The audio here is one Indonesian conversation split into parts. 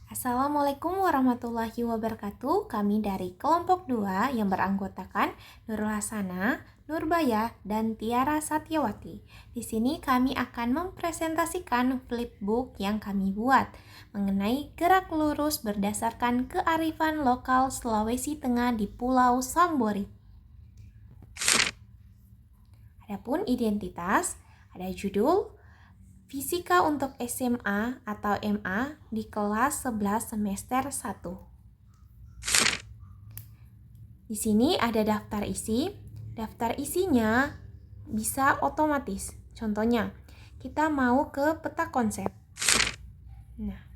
Assalamualaikum warahmatullahi wabarakatuh. Kami dari kelompok 2 yang beranggotakan Nurul Hasanah, Nurbaya, dan Tiara Satyawati. Di sini kami akan mempresentasikan flipbook yang kami buat mengenai gerak lurus berdasarkan kearifan lokal Sulawesi Tengah di Pulau Sambori. Adapun identitas, ada judul Fisika untuk SMA atau MA di kelas 11 semester 1. Di sini ada daftar isi. Daftar isinya bisa otomatis. Contohnya, kita mau ke peta konsep. Nah,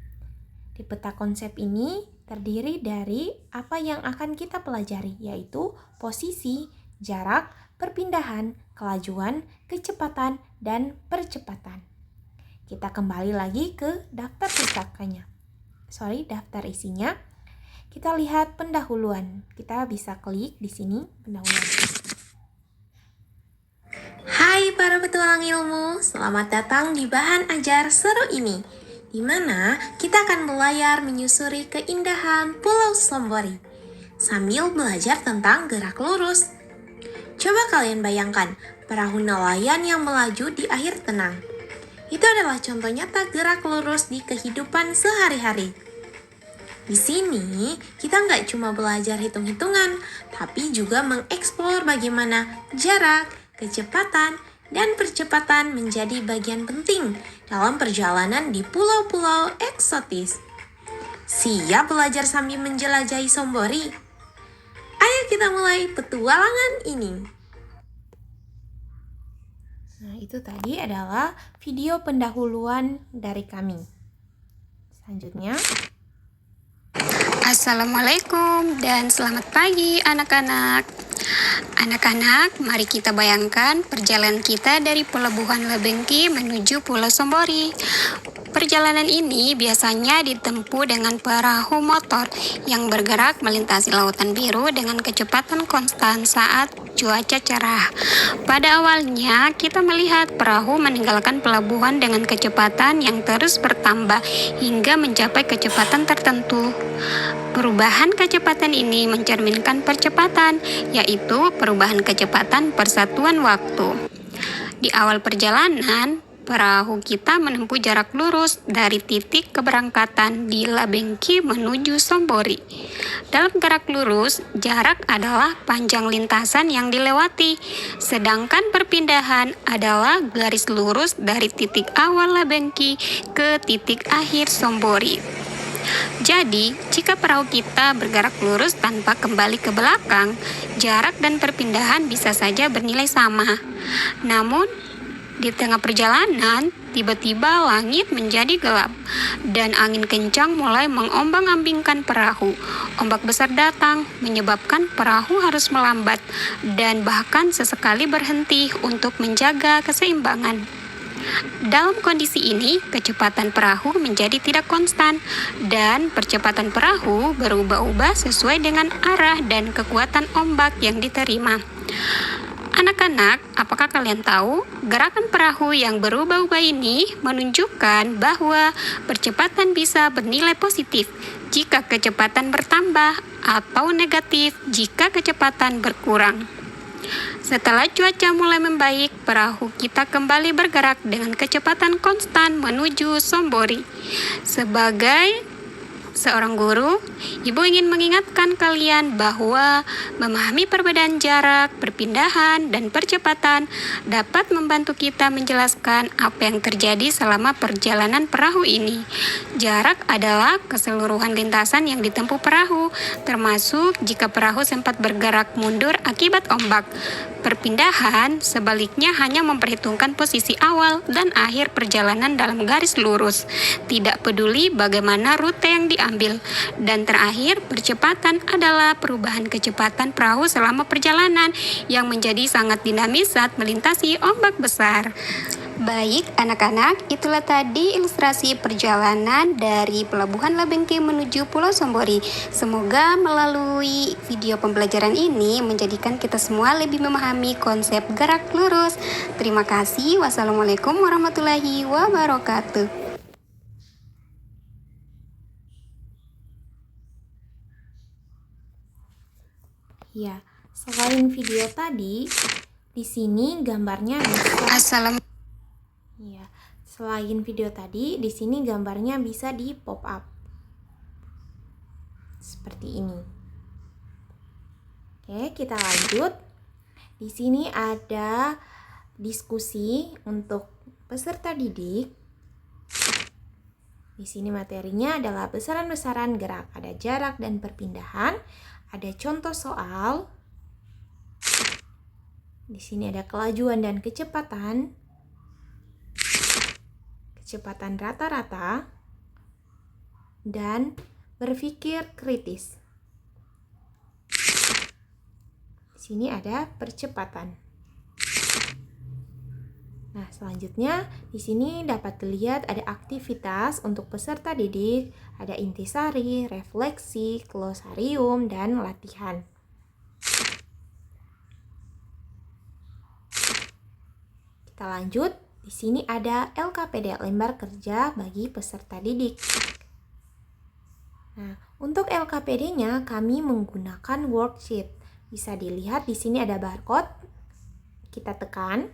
di peta konsep ini terdiri dari apa yang akan kita pelajari, yaitu posisi, jarak, perpindahan, kelajuan, kecepatan, dan percepatan. Kita kembali lagi ke daftar daftar isinya. Kita lihat pendahuluan. Kita bisa klik di sini pendahuluan. Hai para petualang ilmu, selamat datang di bahan ajar seru ini, di mana kita akan berlayar menyusuri keindahan Pulau Sambori sambil belajar tentang gerak lurus. Coba kalian bayangkan perahu nelayan yang melaju di air tenang. Itu adalah contoh nyata gerak lurus di kehidupan sehari-hari. Di sini, kita nggak cuma belajar hitung-hitungan, tapi juga mengeksplor bagaimana jarak, kecepatan, dan percepatan menjadi bagian penting dalam perjalanan di pulau-pulau eksotis. Siap belajar sambil menjelajahi Sambori? Ayo kita mulai petualangan ini. Nah, itu tadi adalah video pendahuluan dari kami. Selanjutnya, Assalamualaikum dan selamat pagi anak-anak. Anak-anak, mari kita bayangkan perjalanan kita dari Pelabuhan Lebengki menuju Pulau Sambori. Perjalanan ini biasanya ditempuh dengan perahu motor yang bergerak melintasi lautan biru dengan kecepatan konstan saat cuaca cerah. Pada awalnya, kita melihat perahu meninggalkan pelabuhan dengan kecepatan yang terus bertambah hingga mencapai kecepatan tertentu. Perubahan kecepatan ini mencerminkan percepatan, yaitu perubahan kecepatan persatuan waktu. Di awal perjalanan, perahu kita menempuh jarak lurus dari titik keberangkatan di Lebengki menuju Sambori. Dalam gerak lurus, jarak adalah panjang lintasan yang dilewati, sedangkan perpindahan adalah garis lurus dari titik awal Lebengki ke titik akhir Sambori. Jadi, jika perahu kita bergerak lurus tanpa kembali ke belakang, jarak dan perpindahan bisa saja bernilai sama. Namun, di tengah perjalanan, tiba-tiba langit menjadi gelap dan angin kencang mulai mengombang-ambingkan perahu. Ombak besar datang, menyebabkan perahu harus melambat dan bahkan sesekali berhenti untuk menjaga keseimbangan. Dalam kondisi ini, kecepatan perahu menjadi tidak konstan dan percepatan perahu berubah-ubah sesuai dengan arah dan kekuatan ombak yang diterima. Anak-anak, apakah kalian tahu gerakan perahu yang berubah-ubah ini menunjukkan bahwa percepatan bisa bernilai positif jika kecepatan bertambah atau negatif jika kecepatan berkurang. Setelah cuaca mulai membaik, perahu kita kembali bergerak dengan kecepatan konstan menuju Sambori. Sebagai seorang guru, Ibu ingin mengingatkan kalian bahwa memahami perbedaan jarak, perpindahan, dan percepatan dapat membantu kita menjelaskan apa yang terjadi selama perjalanan perahu ini. Jarak adalah keseluruhan lintasan yang ditempuh perahu, termasuk jika perahu sempat bergerak mundur akibat ombak. Perpindahan sebaliknya hanya memperhitungkan posisi awal dan akhir perjalanan dalam garis lurus, tidak peduli bagaimana rute yang diambil. Dan terakhir, percepatan adalah perubahan kecepatan perahu selama perjalanan yang menjadi sangat dinamis saat melintasi ombak besar. Baik anak-anak, itulah tadi ilustrasi perjalanan dari Pelabuhan Lebengki menuju Pulau Sambori. Semoga melalui video pembelajaran ini menjadikan kita semua lebih memahami konsep gerak lurus. Terima kasih. Wassalamualaikum warahmatullahi wabarakatuh. Ya, selain video tadi, di sini gambarnya bisa Ya, selain video tadi, di sini gambarnya bisa di pop up. Seperti ini. Oke, kita lanjut. Di sini ada diskusi untuk peserta didik. Di sini materinya adalah besaran-besaran gerak, ada jarak dan perpindahan, ada contoh soal. Di sini ada kelajuan dan kecepatan rata-rata, dan berpikir kritis. Di sini ada percepatan. Nah, selanjutnya di sini dapat dilihat ada aktivitas untuk peserta didik, ada intisari, refleksi, glosarium, dan latihan. Kita lanjut. Di sini ada LKPD, lembar kerja bagi peserta didik. Nah, untuk LKPD-nya kami menggunakan worksheet. Bisa dilihat di sini ada barcode. Kita tekan.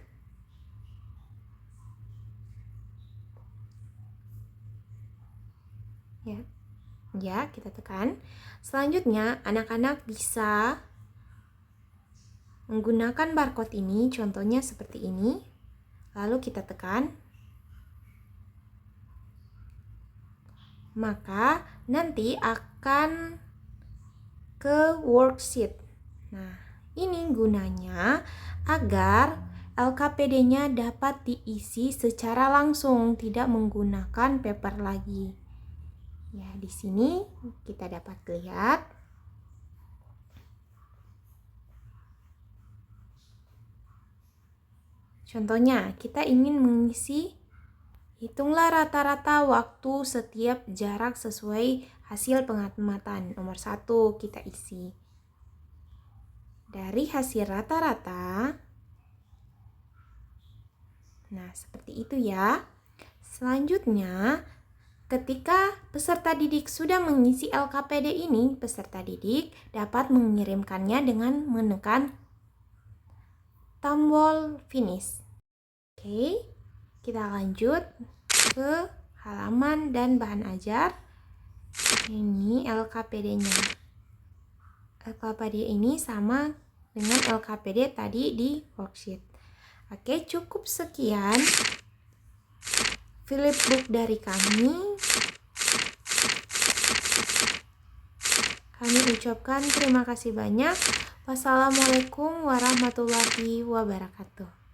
Ya, kita tekan. Selanjutnya, anak-anak bisa menggunakan barcode ini, contohnya seperti ini. Lalu kita tekan. Maka nanti akan ke worksheet. Nah, ini gunanya agar LKPD-nya dapat diisi secara langsung, tidak menggunakan paper lagi. Ya, di sini kita dapat lihat. Contohnya, kita ingin mengisi, hitunglah rata-rata waktu setiap jarak sesuai hasil pengamatan. Nomor 1 kita isi. Dari hasil rata-rata. Nah, seperti itu ya. Selanjutnya, ketika peserta didik sudah mengisi LKPD ini, peserta didik dapat mengirimkannya dengan menekan tombol finish. Oke, kita lanjut ke halaman dan bahan ajar. Ini LKPD-nya. LKPD ini sama dengan LKPD tadi di worksheet. Oke, cukup sekian flipbook dari kami. Kami ucapkan terima kasih banyak. Wassalamualaikum warahmatullahi wabarakatuh.